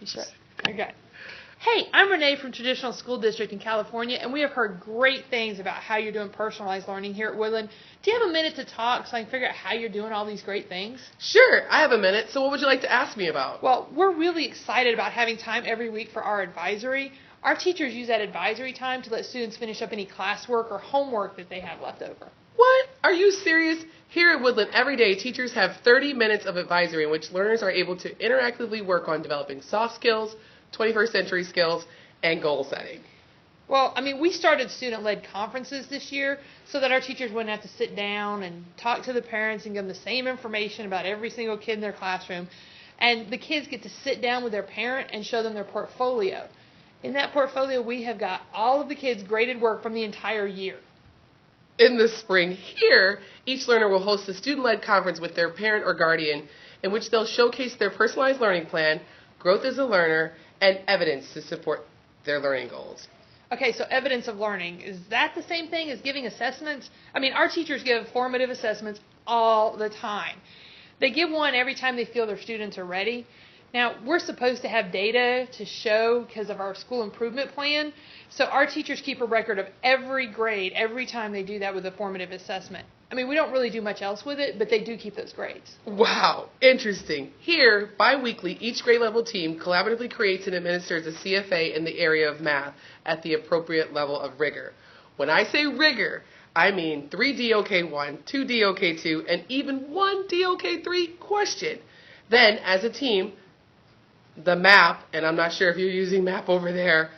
Sure. Okay. Hey, I'm Renee from Traditional School District in California, and we have heard great things about how you're doing personalized learning here at Woodland. Do you have a minute to talk so I can figure out how you're doing all these great things? Sure, I have a minute. So what would you like to ask me about? Well, we're really excited about having time every week for our advisory. Our teachers use that advisory time to let students finish up any classwork or homework that they have left over. What? Are you serious? Here at Woodland, every day, teachers have 30 minutes of advisory in which learners are able to interactively work on developing soft skills, 21st century skills, and goal setting. Well, we started student-led conferences this year so that our teachers wouldn't have to sit down and talk to the parents and give them the same information about every single kid in their classroom. And the kids get to sit down with their parent and show them their portfolio. In that portfolio, we have got all of the kids' graded work from the entire year. In the spring here, each learner will host a student-led conference with their parent or guardian in which they'll showcase their personalized learning plan, growth as a learner, and evidence to support their learning goals. Okay, so evidence of learning, is that the same thing as giving assessments? Our teachers give formative assessments all the time. They give one every time they feel their students are ready. Now, we're supposed to have data to show because of our school improvement plan, so our teachers keep a record of every grade every time they do that with a formative assessment. We don't really do much else with it, but they do keep those grades. Wow, interesting. Here, bi-weekly, each grade level team collaboratively creates and administers a CFA in the area of math at the appropriate level of rigor. When I say rigor, I mean 3 DOK1, 2 DOK2, and even 1 DOK3 question. Then, as a team, the MAP, and I'm not sure if you're using MAP over there,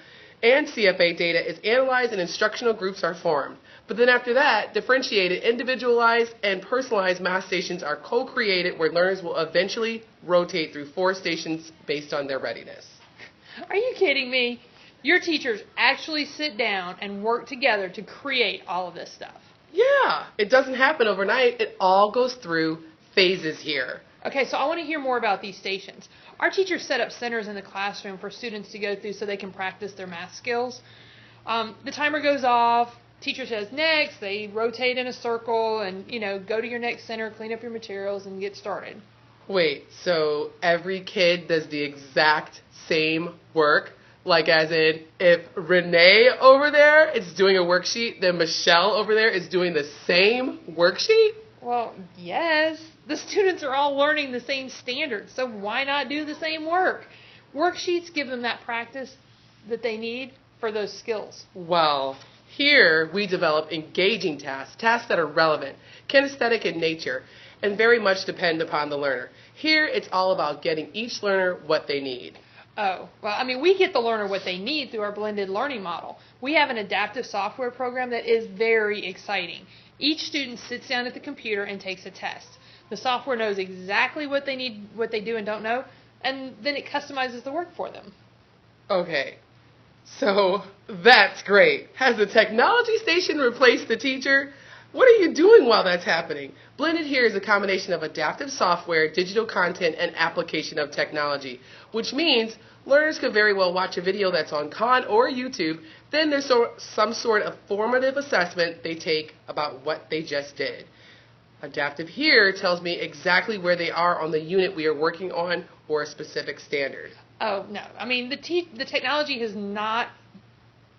and CFA data is analyzed and instructional groups are formed. But then after that, differentiated, individualized, and personalized math stations are co-created where learners will eventually rotate through 4 stations based on their readiness. Are you kidding me? Your teachers actually sit down and work together to create all of this stuff. Yeah, it doesn't happen overnight. It all goes through phases here. Okay, so I want to hear more about these stations. Our teachers set up centers in the classroom for students to go through so they can practice their math skills. The timer goes off. Teacher says next. They rotate in a circle and, go to your next center, clean up your materials, and get started. Wait, so every kid does the exact same work? Like as in, if Renee over there is doing a worksheet, then Michelle over there is doing the same worksheet? Well, yes. The students are all learning the same standards, so why not do the same work? Worksheets give them that practice that they need for those skills. Well, here we develop engaging tasks that are relevant, kinesthetic in nature, and very much depend upon the learner. Here it's all about getting each learner what they need. Oh, well, we get the learner what they need through our blended learning model. We have an adaptive software program that is very exciting. Each student sits down at the computer and takes a test. The software knows exactly what they need, what they do and don't know, and then it customizes the work for them. Okay, so that's great. Has the technology station replaced the teacher? What are you doing while that's happening? Blended here is a combination of adaptive software, digital content, and application of technology, which means learners could very well watch a video that's on Khan or YouTube. Then there's some sort of formative assessment they take about what they just did. Adaptive here tells me exactly where they are on the unit we are working on or a specific standard. Oh, no. The technology has not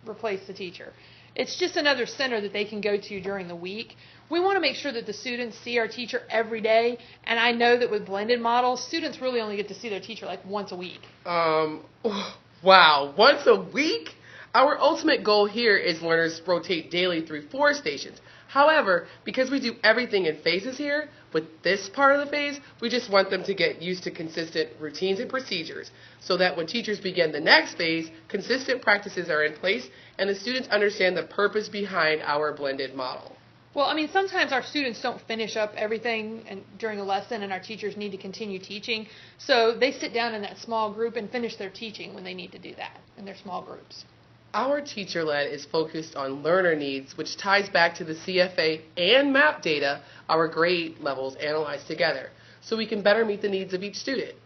replaced the teacher. It's just another center that they can go to during the week. We want to make sure that the students see our teacher every day, and I know that with blended models, students really only get to see their teacher like once a week. Wow, once a week? Our ultimate goal here is learners rotate daily through 4 stations. However, because we do everything in phases here, with this part of the phase, we just want them to get used to consistent routines and procedures so that when teachers begin the next phase, consistent practices are in place and the students understand the purpose behind our blended model. Well, sometimes our students don't finish up everything during a lesson and our teachers need to continue teaching, so they sit down in that small group and finish their teaching when they need to do that in their small groups. Our teacher-led is focused on learner needs, which ties back to the CFA and MAP data our grade levels analyzed together, so we can better meet the needs of each student.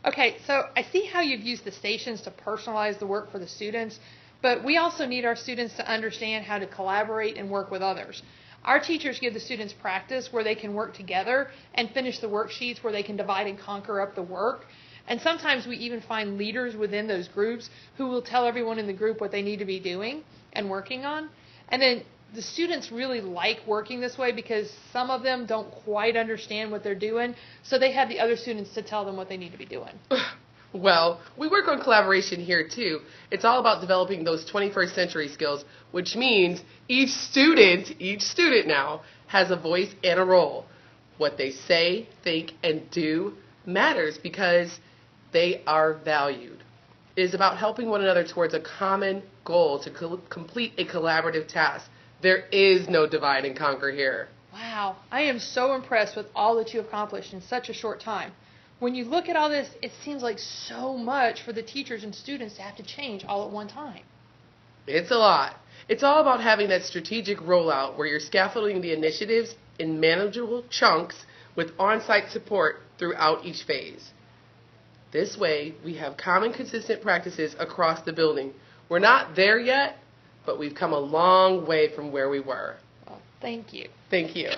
Okay, so I see how you've used the stations to personalize the work for the students, but we also need our students to understand how to collaborate and work with others. Our teachers give the students practice where they can work together and finish the worksheets where they can divide and conquer up the work. And sometimes we even find leaders within those groups who will tell everyone in the group what they need to be doing and working on. And then the students really like working this way because some of them don't quite understand what they're doing, so they have the other students to tell them what they need to be doing. Well, we work on collaboration here too. It's all about developing those 21st century skills, which means each student now has a voice and a role. What they say, think, and do matters because they are valued. It is about helping one another towards a common goal to complete a collaborative task. There is no divide and conquer here. Wow, I am so impressed with all that you accomplished in such a short time. When you look at all this, it seems like so much for the teachers and students to have to change all at one time. It's a lot. It's all about having that strategic rollout where you're scaffolding the initiatives in manageable chunks with on-site support throughout each phase. This way, we have common, consistent practices across the building. We're not there yet, but we've come a long way from where we were. Well, thank you. Thank you.